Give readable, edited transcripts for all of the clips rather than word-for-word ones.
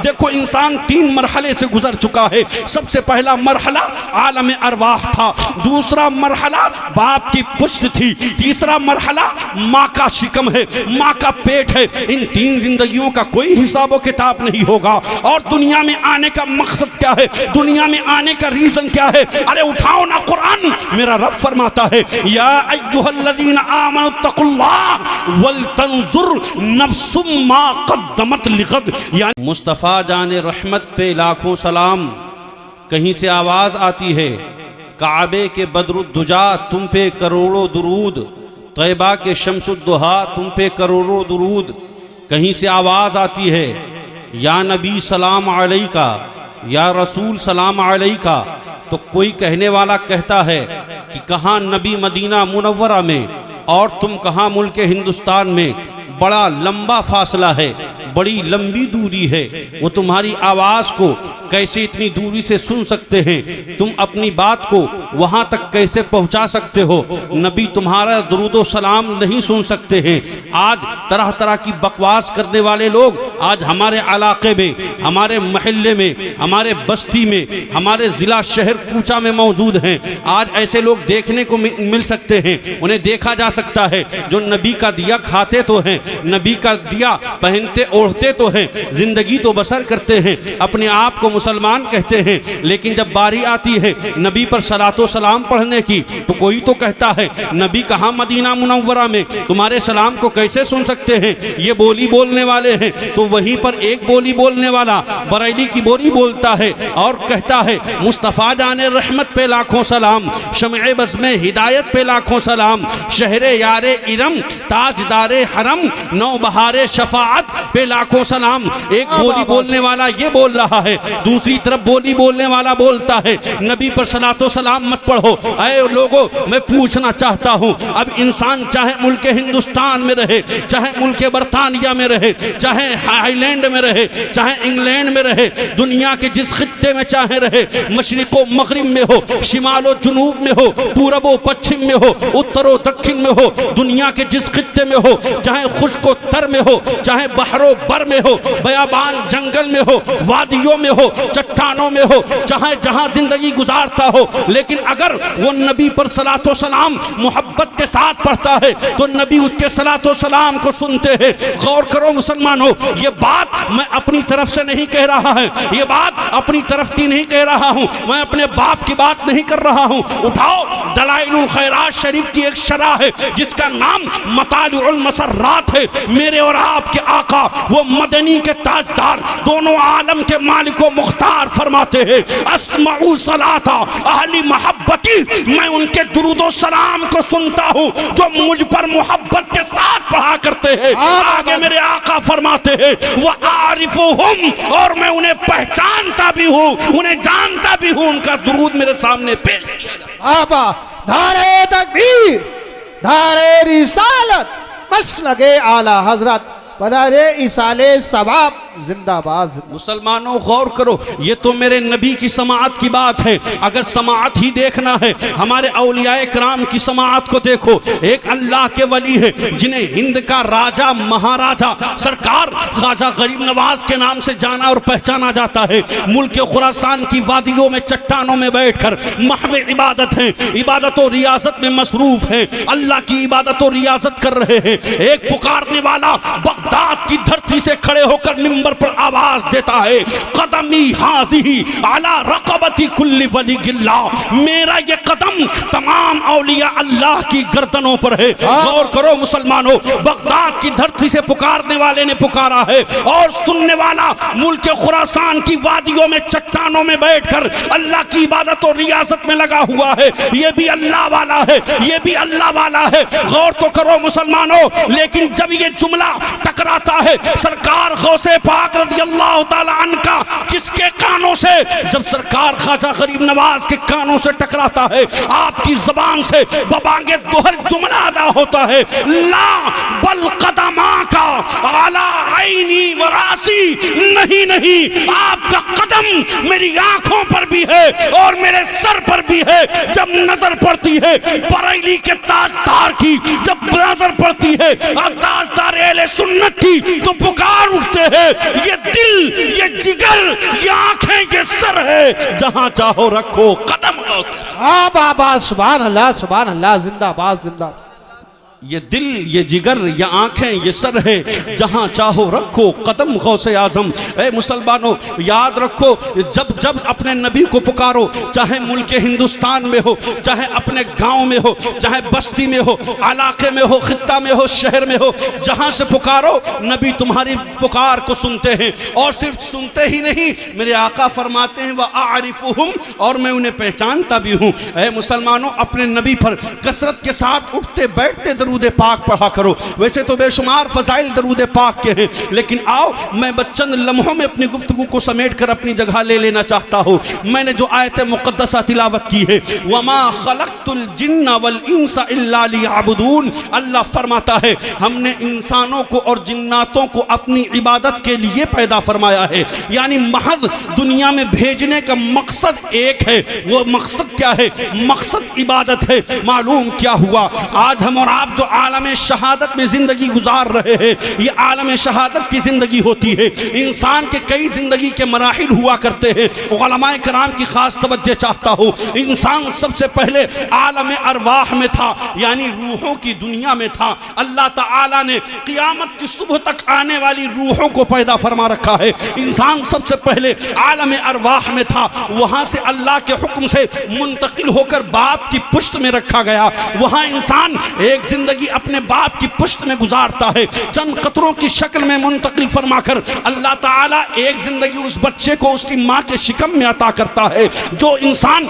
دیکھو انسان 3 مرحلے سے گزر چکا ہے. سب سے پہلا مرحلہ عالم ارواح تھا، دوسرا مرحلہ باپ کی پشت تھی، تیسرا مرحلہ ماں کا شکم ہے، ماں کا پیٹ ہے. ان 3 زندگیوں کا کوئی حساب و کتاب نہیں ہوگا. اور دنیا میں آنے کا مقصد کیا ہے، دنیا میں آنے کا ریزن کیا ہے؟ ارے اٹھاؤ نا قرآن. میرا رب فرماتا ہے یا ایھا الذین آمنوا اتقوا اللہ ولتنظر نفس ما قدمت لغد. یعنی مصطفیٰ جان رحمت پہ لاکھوں سلام. کہیں سے آواز آتی ہے کعبے کے بدر الدجا تم پہ کروڑوں درود، طیبہ کے شمس الضحیٰ تم پہ کروڑوں درود. کہیں سے آواز آتی ہے یا نبی سلام علیکہ، یا رسول سلام علیکہ. تو کوئی کہنے والا کہتا ہے کہ کہاں نبی مدینہ منورہ میں اور تم کہاں ملک ہندوستان میں. بڑا لمبا فاصلہ ہے، بڑی لمبی دوری ہے. وہ تمہاری آواز کو کیسے اتنی دوری سے سن سکتے ہیں؟ تم اپنی بات کو وہاں تک کیسے پہنچا سکتے ہو؟ نبی تمہارا درود و سلام نہیں سن سکتے ہیں. آج طرح طرح کی بکواس کرنے والے لوگ آج ہمارے علاقے میں، ہمارے محلے میں، ہمارے بستی میں، ہمارے ضلع شہر کوچہ میں موجود ہیں. آج ایسے لوگ دیکھنے کو مل سکتے ہیں، انہیں دیکھا جا سکتا ہے جو نبی کا دیا کھاتے تو ہیں، نبی کا دیا پہنتے اوڑھتے تو ہیں، زندگی تو بسر کرتے ہیں، اپنے آپ کو مسلمان کہتے ہیں. لیکن جب باری آتی ہے نبی پر صلاۃ و سلام پڑھنے کی تو کوئی تو کہتا ہے نبی کہاں مدینہ منورہ میں، تمہارے سلام کو کیسے سن سکتے ہیں؟ یہ بولی بولنے والے ہیں. تو وہیں پر ایک بولی بولنے والا بریلی کی بولی بولتا ہے اور کہتا ہے مصطفیٰ جان رحمت پہ لاکھوں سلام، شمع بزم ہدایت پہ لاکھوں سلام، شہر یار ارم تاجدار حرم نو بہار شفاعت پہ لاکھوں سلام. ایک بولی بولنے والا یہ بول رہا ہے، دوسری طرف بولی بولنے والا بولتا ہے نبی پر صلاۃ و سلام مت پڑھو. اے لوگوں میں پوچھنا چاہتا ہوں، اب انسان چاہے ملک ہندوستان میں رہے، چاہے ملک برطانیہ میں رہے، چاہے ہائی لینڈ میں رہے، چاہے انگلینڈ میں رہے، دنیا کے جس خطے میں چاہے رہے، مشرق و مغرب میں ہو، شمال و جنوب میں ہو، پورب و پچھم میں ہو، اتر و دکھن میں ہو، دنیا کے جس خطے میں ہو، چاہے خشک و تر میں ہو، چاہے بحر و بر میں ہو، بیابان جنگل میں ہو، وادیوں میں ہو، چٹانوں میں ہو، چاہے جہاں زندگی گزارتا ہو، لیکن اگر وہ نبی پر صلاۃ و سلام محبت کے ساتھ پڑھتا ہے تو نبی اس کے صلاۃ و سلام کو سنتے ہیں. غور کرو مسلمانوں، یہ بات میں اپنی طرف سے نہیں کہہ رہا ہے، یہ بات اپنی طرف کی نہیں کہہ رہا ہوں، میں اپنے باپ کی بات نہیں کر رہا ہوں. اٹھاؤ دلائل الخیرات شریف کی ایک شرح ہے جس کا نام مطالع المسرات ہے. میرے اور آپ کے آقا وہ مدنی کے تاجدار، دونوں عالم کے مالک و مختار فرماتے ہیں اسمعوا صلاۃ اہل محبتی، میں ان کے درود و سلام کو سنتا ہوں جو مجھ پر محبت کے ساتھ پڑھا کرتے ہیں. آگے میرے آقا فرماتے ہیں وَأَعْرِفُهُمْ، اور میں انہیں پہچانتا بھی ہوں، انہیں جانتا بھی ہوں. ان کا درود میرے سامنے پیش کیا جائے. آبا دھارے تکبیر، دھارے رسالت، مسلک اعلی حضرت، برارے ایصال ثواب زندہ باد. مسلمانوں غور کرو، یہ تو میرے نبی کی سماعت کی بات ہے. اگر سماعت ہی دیکھنا ہے ہمارے اولیاء کرام کی سماعت کو دیکھو. ایک اللہ کے ولی ہے جنہیں ہند کا راجہ مہاراجہ سرکار خواجہ غریب نواز کے نام سے جانا اور پہچانا جاتا ہے. ملک خراسان کی وادیوں میں چٹانوں میں بیٹھ کر محو عبادت ہیں، عبادت و ریاضت میں مصروف ہیں، اللہ کی عبادت و ریاضت کر رہے ہیں. ایک پکارنے والا بغداد کی دھرتی سے کھڑے ہو کر منبر پر آواز دیتا ہے قدمی حاضی علی رقبتی کل ولی اللہ، میرا یہ قدم تمام اولیاء اللہ کی گردنوں پر ہے. غور کرو مسلمانوں، بغداد کی دھرتی سے پکارنے والے نے پکارا ہے اور سننے والا ملک خراسان کی وادیوں میں چٹانوں میں بیٹھ کر اللہ کی عبادت اور ریاضت میں لگا ہوا ہے. یہ بھی اللہ والا ہے، یہ بھی اللہ والا ہے. غور تو کرو مسلمانوں. لیکن جب یہ جملہ ٹکراتا ہے سرکار غوث پاک رضی اللہ تعالی عنہ کا کس کے کانوں سے جب سرکار خواجہ غریب نواز کے کانوں سے ٹکراتا ہے، آپ کی زبان سے ببانگ دوہر جملہ ادا ہوتا ہے، لا بل قدما کا اعلی عینی و راسی، نہیں نہیں، آپ کا قدم میری آنکھوں پر بھی ہے اور میرے سر پر بھی ہے۔ جب نظر پڑتی ہے بریلی کے تاجدار کی، جب نظر پڑتی ہے تاجدار اہل سنت کی، تو پکار اٹھتے ہیں، یہ دل، یہ جگر، یہ آنکھیں، یہ سر ہے، جہاں چاہو رکھو قدم ہو سے۔ بابا سبحان اللہ، زندہ باد زندہ باد۔ یہ دل، یہ جگر، یہ آنکھیں، یہ سر ہے، جہاں چاہو رکھو قدم غوث اعظم۔ اے مسلمانوں یاد رکھو، جب اپنے نبی کو پکارو، چاہے ملک ہندوستان میں ہو، چاہے اپنے گاؤں میں ہو، چاہے بستی میں ہو، علاقے میں ہو، خطہ میں ہو، شہر میں ہو، جہاں سے پکارو نبی تمہاری پکار کو سنتے ہیں، اور صرف سنتے ہی نہیں، میرے آقا فرماتے ہیں وَأَعْرِفُهُمْ، اور میں انہیں پہچانتا بھی ہوں۔ اے مسلمانوں اپنے نبی پر کثرت کے ساتھ اٹھتے بیٹھتے درود پاک پڑھا کرو۔ ویسے تو بے شمار فضائل درود پاک کے ہیں، لیکن آؤ میں چند لمحوں میں اپنی گفتگو کو سمیٹ کر اپنی جگہ لے لینا چاہتا ہوں۔ میں نے جو آیت مقدسہ تلاوت کی ہے، وَمَا خَلَقْتُ الْجِنَّ وَالْإِنسَ إِلَّا لِيَعْبُدُونَ، اللہ فرماتا ہے ہم نے انسانوں کو اور جناتوں کو اپنی عبادت کے لیے پیدا فرمایا ہے، یعنی محض دنیا میں بھیجنے کا مقصد ایک ہے۔ وہ مقصد کیا ہے؟ مقصد عبادت ہے۔ معلوم کیا ہوا؟ آج ہم اور آپ جو عالم شہادت میں زندگی گزار رہے ہیں، یہ عالم شہادت کی زندگی ہوتی ہے۔ انسان کے کئی زندگی کے مراحل ہوا کرتے ہیں، علماء کرام کی خاص توجہ چاہتا ہوں۔ انسان سب سے پہلے عالم ارواح میں تھا، یعنی روحوں کی دنیا میں تھا۔ اللہ تعالیٰ نے قیامت کی صبح تک آنے والی روحوں کو پیدا فرما رکھا ہے۔ انسان سب سے پہلے عالم ارواح میں تھا، وہاں سے اللہ کے حکم سے منتقل ہو کر باپ کی پشت میں رکھا گیا۔ وہاں انسان ایک زندگی اپنے باپ کی پشت میں گزارتا ہے، چند قطروں کی شکل میں منتقل فرما کر اللہ تعالیٰ ایک زندگی اس بچے کو اس کی ماں کے شکم میں عطا کرتا ہے۔ جو انسان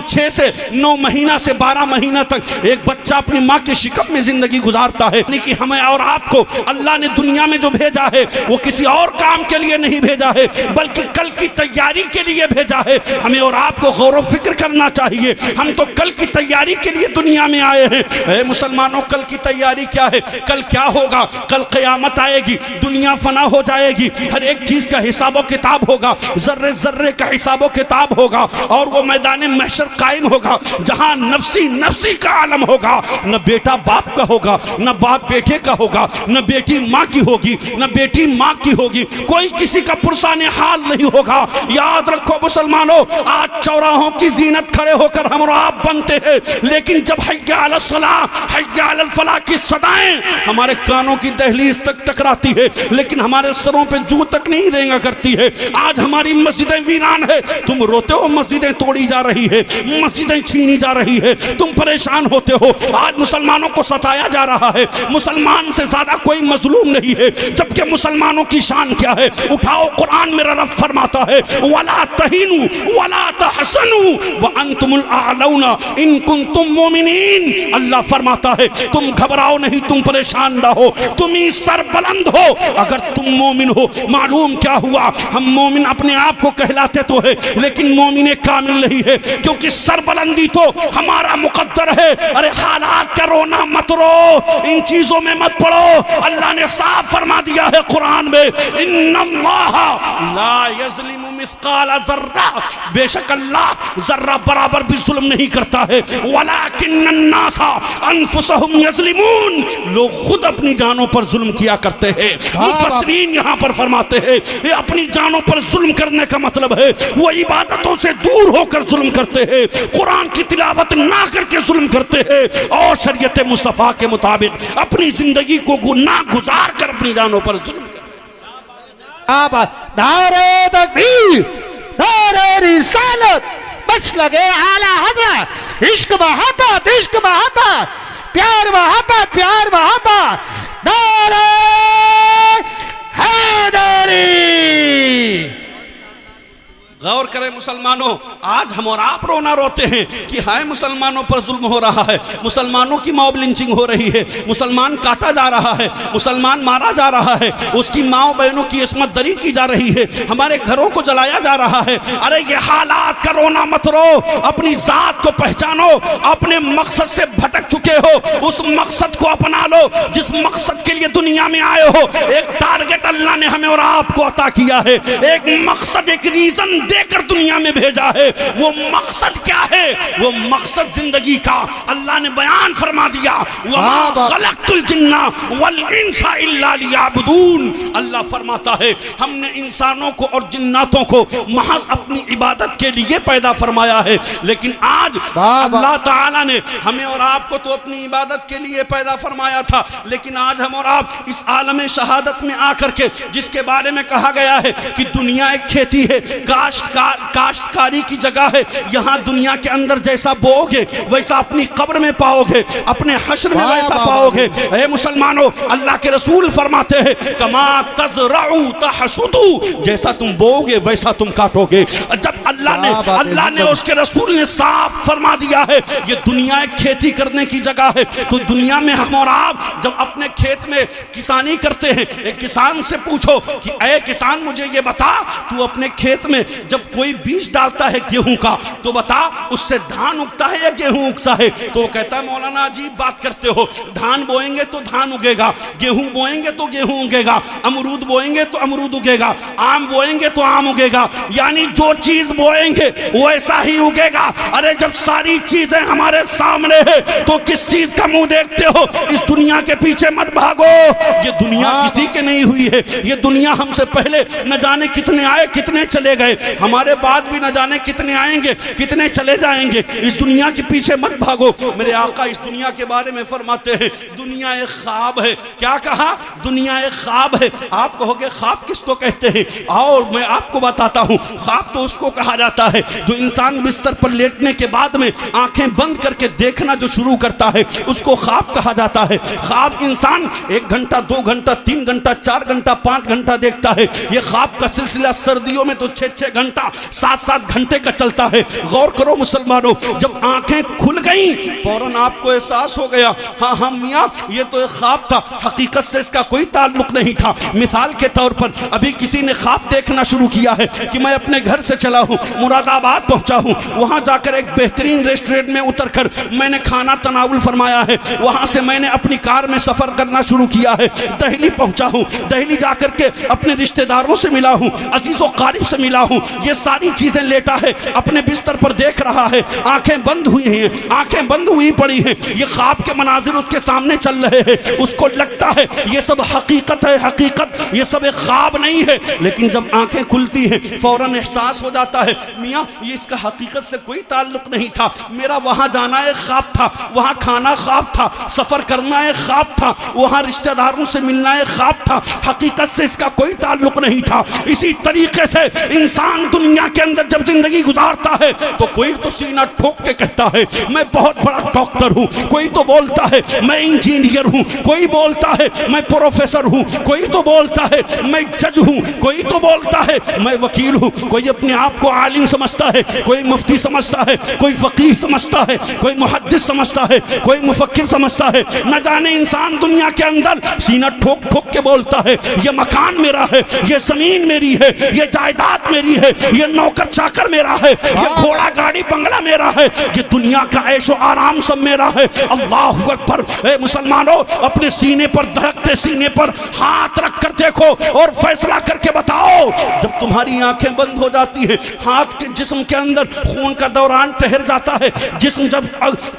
6 سے 9 مہینہ سے 12 مہینہ تک ایک بچہ اپنی ماں کے شکم میں زندگی گزارتا ہے، یعنی کہ ہمیں اور آپ کو اللہ نے دنیا میں جو بھیجا ہے وہ کسی اور کام کے لیے نہیں بھیجا ہے، بلکہ کل کی تیاری کے لیے بھیجا ہے۔ ہمیں اور آپ کو غور و فکر کرنا چاہیے، ہم تو کل کی تیاری کے لیے دنیا میں آئے ہیں۔ اے مسلمانوں کل کی تیاری کیا ہے؟ کل کیا ہوگا؟ کل قیامت آئے گی، دنیا فنا ہو جائے گی، ہر ایک چیز کا حساب و کتاب ہوگا، ذرے ذرے کا حساب و کتاب ہوگا، اور وہ میدان محشر قائم ہوگا جہاں نفسی نفسی کا عالم ہوگا۔ نہ بیٹا باپ کا ہوگا، نہ باپ بیٹے کا ہوگا، نہ بیٹی ماں کی ہوگی، نہ بیٹی ماں کی ہوگی، کوئی کسی کا پرسان حال نہیں ہوگا۔ یاد رکھو مسلمانوں، آج چوراہوں کی زینت کھڑے ہو کر ہم اور آپ بنتے ہیں، لیکن جب حی علی الصلاۃ، حی علی الفلاح کی صدائیں ہمارے کانوں کی دہلیز تک ٹکراتی ہے، لیکن ہمارے سروں پہ جو تک نہیں رینگا کرتی ہے۔ آج ہماری مسجدیں ویران ہے، تم روتے ہو مسجدیں توڑی جا رہی ہے، مسجدیں چھینی جا رہی ہے، تم پریشان ہوتے ہو۔ آج مسلمانوں کو ستایا جا رہا ہے، مسلمان سے زیادہ کوئی مظلوم نہیں ہے، جبکہ مسلمانوں کی شان کیا ہے؟ اٹھاؤ، قرآن میرا رب فرماتا ہے وَلَا تَهِنُوا وَلَا تَحْزَنُوا وَأَنْتُمُ الْأَعْلَوْنَ إِن كُنتُم مُؤْمِنِينَ۔ اللہ فرماتا ہے تم گھبراؤ نہیں، تم پریشان نہ ہو، تم ہی سر بلند ہو اگر تم مومن ہو۔ معلوم کیا ہوا؟ ہم مومن اپنے آپ کو کہلاتے تو ہے، لیکن مومن کامل نہیں ہے، کیونکہ سر بلندی تو ہمارا مقدر ہے۔ ارے حالات کا رونا مت رو، ان چیزوں میں مت پڑو۔ اللہ نے صاف فرما دیا ہے قرآن میں ان اللہ لا یظلم مثقال ذرہ، بے شک اللہ ذرہ برابر بھی ظلم نہیں کرتا ہے، ولکن الناس انفسهم یظلمون، لوگ خود اپنی جانوں پر ظلم کیا کرتے ہیں۔ مفسرین یہاں پر فرماتے ہیں یہ اپنی جانوں پر ظلم کرنے کا مطلب ہے وہ عبادتوں سے دور ہو کر ظلم کرتے ہیں، قرآن کی تلاوت نہ کر کے ظلم کرتے ہیں، اور شریعت مصطفیٰ کے مطابق اپنی زندگی کو گناہ گزار کر اپنی جانوں پر ظلم کرتے ہیں۔ نعرہ تکبیر، نعرہ رسالت، مسلک اعلی حضرت، عشق محبت، عشق محبت، پیار محبت، پیار محبت، نعرہ حیدری۔ غور کریں مسلمانوں، آج ہم اور آپ رونا روتے ہیں کہ ہائے مسلمانوں پر ظلم ہو رہا ہے، مسلمانوں کی موب لنچنگ ہو رہی ہے، مسلمان کاٹا جا رہا ہے، مسلمان مارا جا رہا ہے، اس کی ماں بہنوں کی عصمت دری کی جا رہی ہے، ہمارے گھروں کو جلایا جا رہا ہے۔ ارے یہ حالات کا رونا مت رو، اپنی ذات کو پہچانو، اپنے مقصد سے بھٹک چکے ہو، اس مقصد کو اپنا لو جس مقصد کے لیے دنیا میں آئے ہو۔ ایک ٹارگٹ اللہ نے ہمیں اور آپ کو عطا کیا ہے، ایک مقصد، ایک ریزن دے کر دنیا میں بھیجا ہے۔ وہ مقصد کیا ہے؟ وہ مقصد زندگی کا اللہ نے بیان فرما دیا، وَمَا خَلَقْتُ الْجِنَّ وَالْإِنسَ إِلَّا لِيَعْبُدُونَ۔ اللہ فرماتا ہے ہم نے انسانوں کو اور جناتوں کو محض اپنی عبادت کے لیے پیدا فرمایا ہے، لیکن آج اللہ تعالیٰ نے ہمیں اور آپ کو تو اپنی عبادت کے لیے پیدا فرمایا تھا، لیکن آج ہم اور آپ اس عالم شہادت میں آ کر کے جس کے بارے میں کہا گیا ہے کہ دنیا ایک کھیتی ہے، کاشتکاری کی جگہ ہے، یہاں دنیا کے اندر جیسا بو گے ویسا اپنی قبر میں پاؤ گے، اپنے حشر میں ویسا پاؤ گے۔ اے مسلمانوں، اللہ کے رسول فرماتے ہیں کما تزرعو تحصدو، جیسا تم بو گے ویسا تم کاٹو گے۔ جب اللہ نے اس کے رسول نے صاف فرما دیا ہے یہ دنیا ایک کھیتی کرنے کی جگہ ہے، تو دنیا میں ہم اور آپ جب اپنے کھیت میں کسانی کرتے ہیں، ایک کسان سے پوچھو کہ اے کسان مجھے یہ بتا، تو اپنے کھیت میں جب کوئی بیج ڈالتا ہے گیہوں کا تو بتا اس سے دھان اگتا ہے یا گیہوں اگتا ہے؟ تو وہ کہتا ہے مولانا عجیب بات کرتے ہو، دھان بوئیں گے تو دھان اگے گا، گیہوں بوئیں گے تو گیہوں اگے گا، امرود بوئیں گے تو امرود اگے گا، آم بوئیں گے تو آم اگے گا، یعنی جو چیز بوئیں گے ویسا ہی اگے گا۔ ارے جب ساری چیزیں ہمارے سامنے ہے تو کس چیز کا منہ دیکھتے ہو؟ اس دنیا کے پیچھے مت بھاگو، یہ دنیا کسی کے نہیں ہوئی ہے، یہ دنیا ہم سے پہلے نہ جانے کتنے آئے کتنے چلے گئے، ہمارے بعد بھی نہ جانے کتنے آئیں گے کتنے چلے جائیں گے۔ اس دنیا کے پیچھے مت بھاگو۔ میرے آقا اس دنیا کے بارے میں فرماتے ہیں دنیا ایک خواب ہے۔ کیا کہا؟ دنیا ایک خواب ہے۔ آپ کہو گے خواب کس کو کہتے ہیں؟ اور میں آپ کو بتاتا ہوں، خواب تو اس کو کہا جاتا ہے جو انسان بستر پر لیٹنے کے بعد میں آنکھیں بند کر کے دیکھنا جو شروع کرتا ہے اس کو خواب کہا جاتا ہے۔ خواب انسان 1 گھنٹہ 2 گھنٹہ 3 گھنٹہ 4 گھنٹہ 5 گھنٹہ دیکھتا ہے۔ یہ خواب کا سلسلہ سردیوں میں تو 6 گھنٹہ 7 گھنٹے کا چلتا ہے۔ غور کرو مسلمانوں، جب آنکھیں کھل گئیں فوراً آپ کو احساس ہو گیا ہاں میاں یہ تو ایک خواب تھا، حقیقت سے اس کا کوئی تعلق نہیں تھا۔ مثال کے طور پر ابھی کسی نے خواب دیکھنا شروع کیا ہے کہ میں اپنے گھر سے چلا ہوں، مراد آباد پہنچا ہوں، وہاں جا کر ایک بہترین ریسٹورینٹ میں اتر کر میں نے کھانا تناول فرمایا ہے، وہاں سے میں نے اپنی کار میں سفر کرنا شروع کیا ہے، دہلی پہنچا ہوں، دہلی جا کر کے اپنے رشتہ داروں سے ملا ہوں، عزیز و قارب سے ملا ہوں، یہ ساری چیزیں لیٹا ہے اپنے بستر پر دیکھ رہا ہے، آنکھیں بند ہوئی ہیں، آنکھیں بند ہوئی پڑی ہیں، یہ خواب کے مناظر اس کے سامنے چل رہے ہیں، اس کو لگتا ہے یہ سب حقیقت ہے، حقیقت یہ سب ایک خواب نہیں ہے، لیکن جب آنکھیں کھلتی ہیں فوراً احساس ہو جاتا ہے میاں یہ اس کا حقیقت سے کوئی تعلق نہیں تھا، میرا وہاں جانا ایک خواب تھا، وہاں کھانا خواب تھا، سفر کرنا ایک خواب تھا، وہاں رشتہ داروں سے ملنا ایک خواب تھا، حقیقت سے اس کا کوئی تعلق نہیں تھا۔ اسی طریقے سے انسان دنیا کے اندر جب زندگی گزارتا ہے تو کوئی تو سینہ ٹھوک کے کہتا ہے میں بہت بڑا ڈاکٹر ہوں، کوئی تو بولتا ہے میں انجینئر ہوں، کوئی بولتا ہے میں پروفیسر ہوں، کوئی تو بولتا ہے میں جج ہوں، کوئی تو بولتا ہے میں وکیل ہوں، کوئی اپنے آپ کو عالم سمجھتا ہے، کوئی مفتی سمجھتا ہے، کوئی فقیہ سمجھتا ہے، کوئی محدث سمجھتا ہے، کوئی مفکر سمجھتا ہے۔ نہ جانے انسان دنیا کے اندر سینہ ٹھوک ٹھوک کے بولتا ہے یہ مکان میرا ہے، یہ زمین میری ہے، یہ جائیداد میری ہے، یہ نوکر چاکر میرا ہے، یہ گھوڑا گاڑی بنگلہ میرا ہے، یہ دنیا کا عیش و آرام سب میرا ہے۔ اللہ اکبر۔ اے مسلمانوں اپنے سینے پر دھڑکتے سینے پر ہاتھ رکھ کر دیکھو اور فیصلہ کر کے بتاؤ جب تمہاری آنکھیں بند ہو جاتی ہے، ہاتھ کے جسم کے اندر خون کا دوران ٹھہر جاتا ہے، جسم جب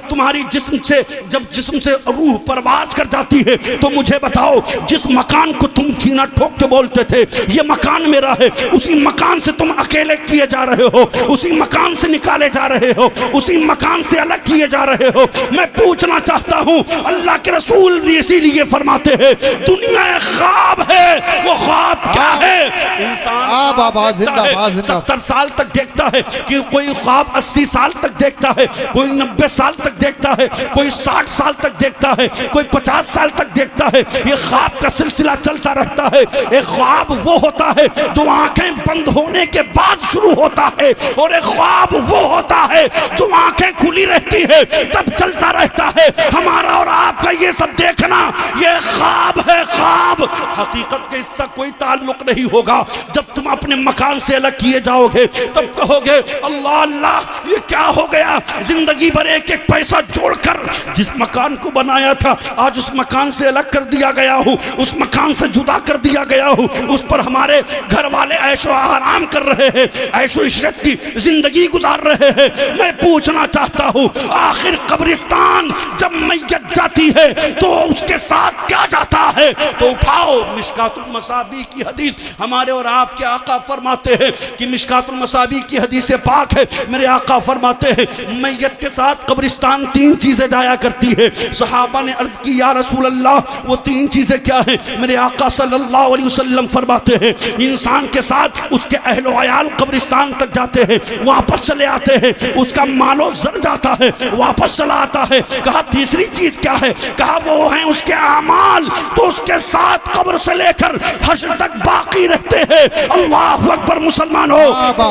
تمہاری جسم سے روح پرواز کر جاتی ہے تو مجھے بتاؤ جس مکان کو تم سینہ ٹھوک کے بولتے تھے یہ مکان میرا ہے، اسی مکان سے تم اکیلے کیے جا رہے ہو، اسی مکان سے نکالے جا رہے ہو، اسی مکان سے الگ کیے جا رہے ہو۔ میں پوچھنا چاہتا ہوں اللہ کے رسول اسی لیے فرماتے ہیں دنیا ایک خواب ہے، وہ خواب کیا ہے؟ انسان بابا زندہ باد زندہ 70 سال تک دیکھتا ہے، کہ کوئی خواب 80 سال تک دیکھتا ہے، کوئی 90 سال تک دیکھتا ہے، کوئی 60 سال تک دیکھتا ہے، کوئی 50 سال تک دیکھتا ہے. یہ خواب کا سلسلہ چلتا رہتا ہے. ایک خواب وہ ہوتا ہے جو آنکھیں بند ہونے کے بعد شروع ہوتا ہے، اور ایک خواب وہ ہوتا ہے جو آنکھیں کھلی رہتی ہے تب چلتا رہتا ہے. ہمارا اور آپ کا یہ سب دیکھنا یہ خواب ہے، خواب. حقیقت کے اس سے کوئی تعلق نہیں ہوگا. جب تم اپنے مکان سے الگ کیے جاؤ گے تب کہو گے اللہ اللہ یہ کیا ہو گیا. زندگی بھر ایک ایک پیسہ جوڑ کر جس مکان کو بنایا تھا آج اس مکان سے الگ کر دیا گیا ہوں، اس مکان سے جدا کر دیا گیا ہوں. اس پر ہمارے گھر والے عیش و آرام کر رہے ہیں، عیش و عشرت کی زندگی گزار رہے ہیں. میں پوچھنا چاہتا ہوں آخر قبرستان جب میت جاتی ہے تو اس کے ساتھ کیا جاتا ہے؟ تو اٹھاؤ مشکات المصابیح کی حدیث. ہمارے اور آپ کے آقا فرماتے ہیں کہ مشکات المصابیح کی حدیث پاک ہے، میرے آقا فرماتے ہیں میت کے ساتھ قبرستان 3 چیزیں جایا کرتی ہے. صحابہ نے عرض کی یا رسول اللہ وہ 3 چیزیں کیا ہیں؟ میرے آقا صلی اللہ علیہ وسلم فرماتے ہیں انسان کے ساتھ اس کے اہل و عیال قبرستان تک جاتے ہیں، واپس چلے آتے ہیں، اس کا مال و زر جاتا ہے، واپس چلا آتا ہے. کہا تیسری چیز کیا ہے؟ کہا وہ ہیں اس کے اعمال تو اس کے ساتھ قبر سے لے کر حشر تک باقی رہتے ہیں. اللہ اکبر. مسلمانوں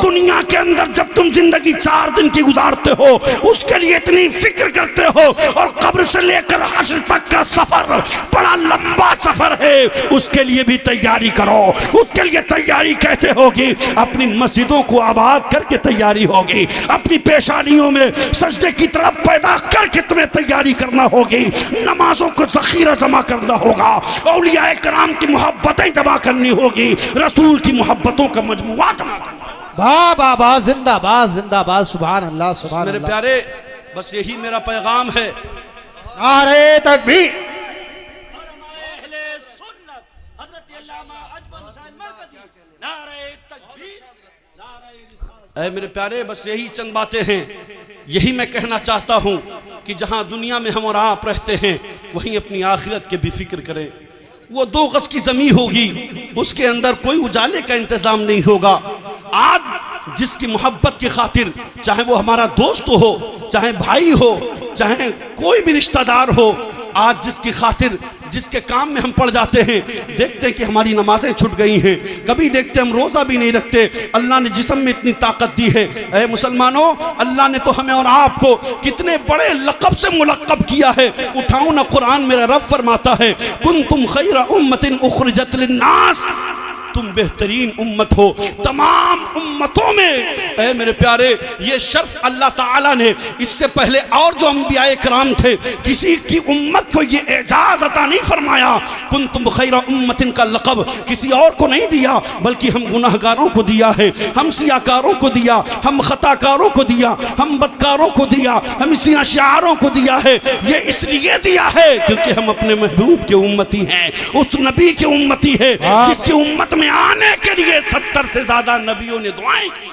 دنیا کے اندر جب تم زندگی 4 دن کی گزارتے ہو اس کے لیے اتنی فکر کرتے ہو، اور قبر سے لے کر حشر تک کا سفر بڑا لمبا سفر ہے، اس کے لیے بھی تیاری کرو. اس کے لیے تیاری کیسے ہوگی؟ اپنی مسجدوں کو آباد کر کے تیاری ہوگی، اپنی پیشانیوں میں سجدے کی طرف پیدا کر کے تمہیں تیاری کرنا ہوگی، نمازوں کو ذخیرہ جمع کرنا ہوگا، اولیاء کرام کی محبتیں جمع کرنی ہوگی، رسول کی محبتوں کا مجموعہ جمع کرنا ہوگا. بابا زندہ باد سبحان اللہ سبحان میرے اللہ. پیارے بس یہی میرا پیغام ہے. نعرہ تکبیر. اے میرے پیارے بس یہی چند باتیں ہیں. یہی میں کہنا چاہتا ہوں کہ جہاں دنیا میں ہم اور آپ رہتے ہیں وہیں اپنی آخرت کے بھی فکر کریں. وہ 2 گز کی زمین ہوگی، اس کے اندر کوئی اجالے کا انتظام نہیں ہوگا. آج جس کی محبت کی خاطر چاہے وہ ہمارا دوست ہو، چاہے بھائی ہو، چاہے کوئی بھی رشتہ دار ہو، آج جس کی خاطر جس کے کام میں ہم پڑ جاتے ہیں دیکھتے ہیں کہ ہماری نمازیں چھٹ گئی ہیں، کبھی دیکھتے ہم روزہ بھی نہیں رکھتے. اللہ نے جسم میں اتنی طاقت دی ہے. اے مسلمانوں اللہ نے تو ہمیں اور آپ کو کتنے بڑے لقب سے ملقب کیا ہے. اٹھاؤ نا قرآن میرا رب فرماتا ہے کنتم خیر امت اخرجت للناس، تم بہترین امت ہو تمام امتوں میں. اے میرے پیارے یہ شرف اللہ تعالیٰ نے اس سے پہلے اور جو انبیاء کرام تھے کسی کی امت کو یہ اعزاز عطا نہیں فرمایا. کنتم خیر امت کا لقب کسی اور کو نہیں دیا بلکہ ہم گناہگاروں کو دیا ہے، ہم سیاکاروں کو دیا، ہم خطاکاروں کو دیا، ہم بدکاروں کو دیا، ہم سیاہشاروں کو دیا ہے. یہ اس لیے دیا ہے کیونکہ ہم اپنے محبوب کے امتی ہیں، اس نبی کے امتی ہے جس کی امت میں آنے کے لیے 70 سے زیادہ نبیوں نے دعائیں کی.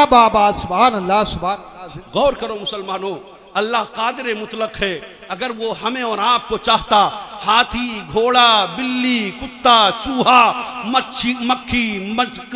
بابا سبحان اللہ سبحان اللہ. غور کرو مسلمانوں اللہ قادر مطلق ہے. اگر وہ ہمیں اور آپ کو چاہتا ہاتھی، گھوڑا، بلی، کتا، چوہا، مکھی،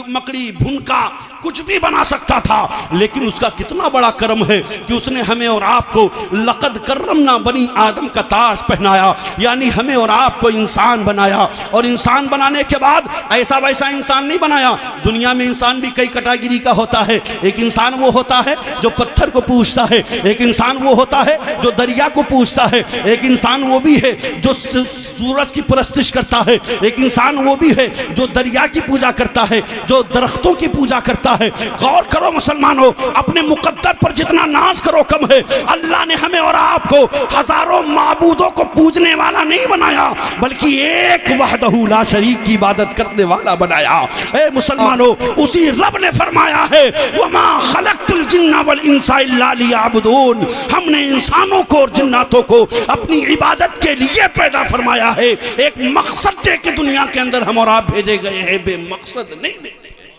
مکڑی، بھنکا کچھ بھی بنا سکتا تھا، لیکن اس کا کتنا بڑا کرم ہے کہ اس نے ہمیں اور آپ کو لقد کرمنا بنی آدم کا تاج پہنایا، یعنی ہمیں اور آپ کو انسان بنایا. اور انسان بنانے کے بعد ایسا ویسا انسان نہیں بنایا. دنیا میں انسان بھی کئی کیٹاگری کا ہوتا ہے. ایک انسان وہ ہوتا ہے جو پتھر کو پوجتا ہے، ایک انسان وہ ہوتا ہے جو دریا کو پوجتا ہے، ایک انسان وہ بھی ہے جو سورج کی پرستش کرتا ہے، ایک انسان وہ بھی ہے جو دریا کی پوجا کرتا ہے، جو درختوں کی پوجا کرتا ہے. غور کرو مسلمانوں اپنے مقدر پر جتنا ناز کرو کم ہے. اللہ نے ہمیں اور آپ کو ہزاروں معبودوں کو پوجنے والا نہیں بنایا بلکہ ایک وحدہ لا شریک کی عبادت کرنے والا بنایا. اے مسلمانوں اسی رب نے فرمایا ہے وما خلقت الجن والانس الا لیعبدون، ہم نے انسانوں کو اور جناتوں کو اپنی عبادت کے لیے پیدا فرمایا ہے. ایک مقصد دے کے دنیا کے اندر ہم اور آپ بھیجے گئے ہیں، بے مقصد نہیں بھیجے گئے.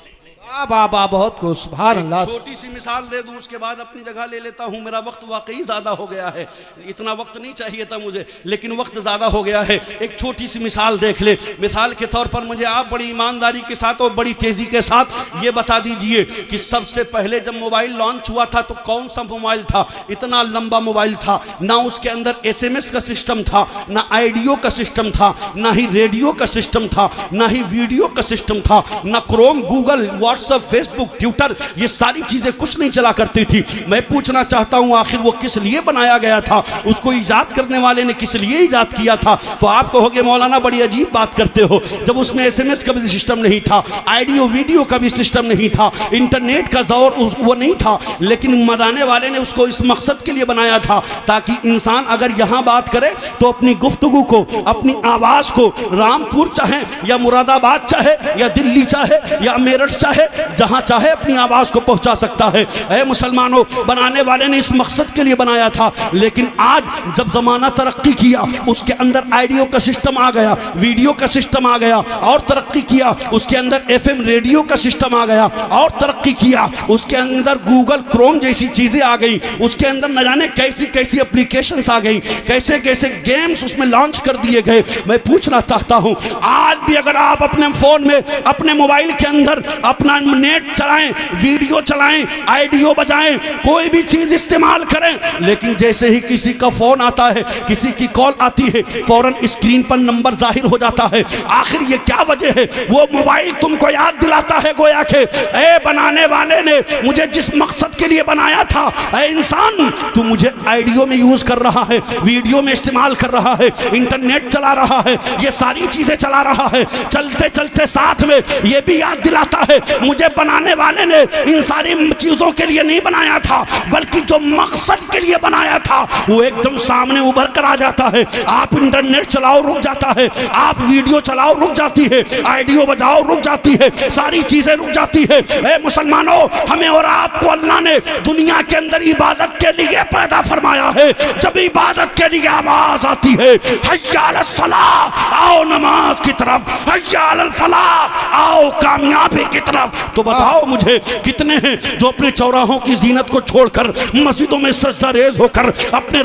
بابا بہت کو سبحان اللہ چھوٹی سی مثال دے دوں اس کے بعد اپنی جگہ لے لیتا ہوں، میرا وقت واقعی زیادہ ہو گیا ہے، اتنا وقت نہیں چاہیے تھا مجھے لیکن وقت زیادہ ہو گیا ہے۔ ایک چھوٹی سی مثال دیکھ لے، مثال کے طور پر مجھے آپ بڑی ایمانداری کے ساتھ اور بڑی تیزی کے ساتھ یہ بتا دیجئے کہ سب سے پہلے جب موبائل لانچ ہوا تھا تو کون سا موبائل تھا؟ اتنا لمبا موبائل تھا، نہ اس کے اندر SMS کا سسٹم تھا، نہ آئیڈیو کا سسٹم تھا، نہ ہی ریڈیو کا سسٹم تھا، نہ ہی ویڈیو کا سسٹم تھا، نہ Chrome, Google, WhatsApp, Facebook, Twitter, یہ ساری چیزیں کچھ نہیں چلا کرتی تھی۔ میں پوچھنا چاہتا ہوں آخر وہ کس لیے بنایا گیا تھا؟ اس کو ایجاد کرنے والے نے کس لیے ایجاد کیا تھا؟ تو آپ کہو گے مولانا بڑی عجیب بات کرتے ہو، جب اس میں SMS کا بھی سسٹم نہیں تھا، آئیڈیو ویڈیو کا بھی سسٹم نہیں تھا، انٹرنیٹ کا زور وہ نہیں تھا، لیکن بنانے والے نے اس کو اس مقصد کے لیے بنایا تھا تاکہ انسان اگر یہاں بات کرے تو اپنی گفتگو کو، اپنی آواز کو رامپور چاہے یا مراد آباد چاہے یا دلی چاہے یا میرٹھ چاہے، جہاں چاہے اپنی آواز کو پہنچا سکتا ہے۔ اے مسلمانوں، بنانے والے نے اس مقصد کے لیے بنایا تھا، لیکن آج جب زمانہ ترقی کیا اس کے اندر آئیڈیو کا سسٹم آ گیا، ویڈیو کا سسٹم آ گیا، اور ترقی کیا اس کے اندر FM ریڈیو کا سسٹم آ گیا، اور ترقی کیا اس کے اندر گوگل کروم جیسی چیزیں آ گئی، اس کے اندر نہ جانے کیسی کیسی اپلیکیشنز آ گئی، کیسے کیسے گیمز اس میں لانچ کر دیے گئے۔ میں پوچھنا چاہتا ہوں آج بھی اگر آپ اپنے فون میں، اپنے موبائل کے اندر اپنا نیٹ چلائیں، ویڈیو چلائیں، آئیڈیو بجائیں، کوئی بھی چیز استعمال کریں، لیکن جیسے ہی کسی کا فون آتا ہے، کسی کی کال آتی ہے، فوراً اسکرین پر نمبر ظاہر ہو جاتا ہے۔ آخر یہ کیا وجہ ہے؟ وہ موبائل تم کو یاد دلاتا ہے گویا کہ اے بنانے والے نے مجھے جس مقصد کے لیے بنایا تھا، اے انسان تو مجھے آئیڈیو میں یوز کر رہا ہے، ویڈیو میں استعمال کر رہا ہے، انٹرنیٹ چلا رہا ہے، یہ ساری چیزیں چلا رہا ہے، چلتے چلتے ساتھ میں یہ بھی یاد دلاتا ہے مجھے بنانے والے نے ان ساری چیزوں کے لیے نہیں بنایا تھا، بلکہ جو مقصد کے لیے بنایا تھا وہ ایک دم سامنے ابھر کر آ جاتا ہے۔ آپ انٹرنیٹ چلاؤ رک جاتا ہے، آپ ویڈیو چلاؤ رک جاتی ہے، آئیڈیو بجاؤ رک جاتی ہے، ساری چیزیں رک جاتی ہے۔ اے مسلمانوں، ہمیں اور آپ کو اللہ نے دنیا کے اندر عبادت کے لیے پیدا فرمایا ہے۔ جب عبادت کے لیے آواز آتی ہے حی علی الصلاۃ، آؤ نماز کی طرف، حی علی الفلاح، آؤ کامیابی کی طرف، تو بتاؤ مجھے کتنے ہیں جو اپنے چوراہوں کی زینت کو چھوڑ کر مسجدوں میں سجدہ ریز ہو کر اپنے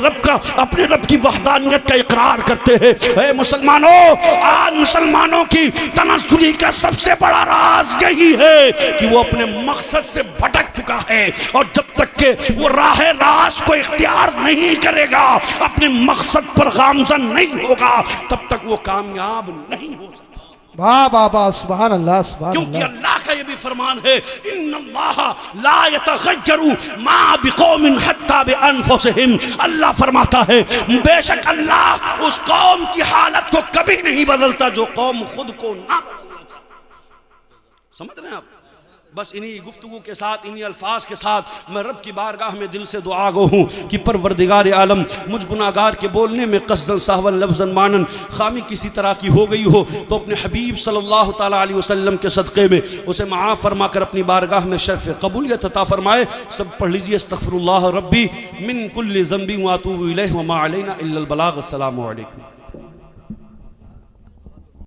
رب کی وحدانیت کا اقرار کرتے ہیں۔ اے مسلمانوں، آج مسلمانوں کی تنزلی کا سب سے بڑا راز یہی ہے کہ وہ اپنے مقصد سے بھٹک چکا ہے، اور جب تک کہ وہ راہ راست کو اختیار نہیں کرے گا، اپنے مقصد پر گامزن نہیں ہوگا، تب تک وہ کامیاب نہیں ہو سکتا۔ بابا سبحان اللہ سبحان کیونکہ اللہ۔ اللہ کا یہ بھی فرمان ہے ان اللہ لا یتغیر ما بقوم حتی بانفسہم، اللہ فرماتا ہے بے شک اللہ اس قوم کی حالت کو کبھی نہیں بدلتا جو قوم خود کو نہ بدلنا چاہتا۔ سمجھ رہے ہیں آپ؟ بس انہی گفتگو کے ساتھ، انہی الفاظ کے ساتھ میں رب کی بارگاہ میں دل سے دعا گو ہوں کہ پروردگار عالم مجھ گناہگار کے بولنے میں قصداً سہواً لفظاً معناً خامی کسی طرح کی ہو گئی ہو تو اپنے حبیب صلی اللہ تعالیٰ علیہ وسلم کے صدقے میں اسے معاف فرما کر اپنی بارگاہ میں شرف قبولیت عطا فرمائے۔ سب پڑھ لیجئے استغفر اللہ ربی من کل ذنب واتوب الیہ وما علینا الا البلاغ۔ السلام علیکم۔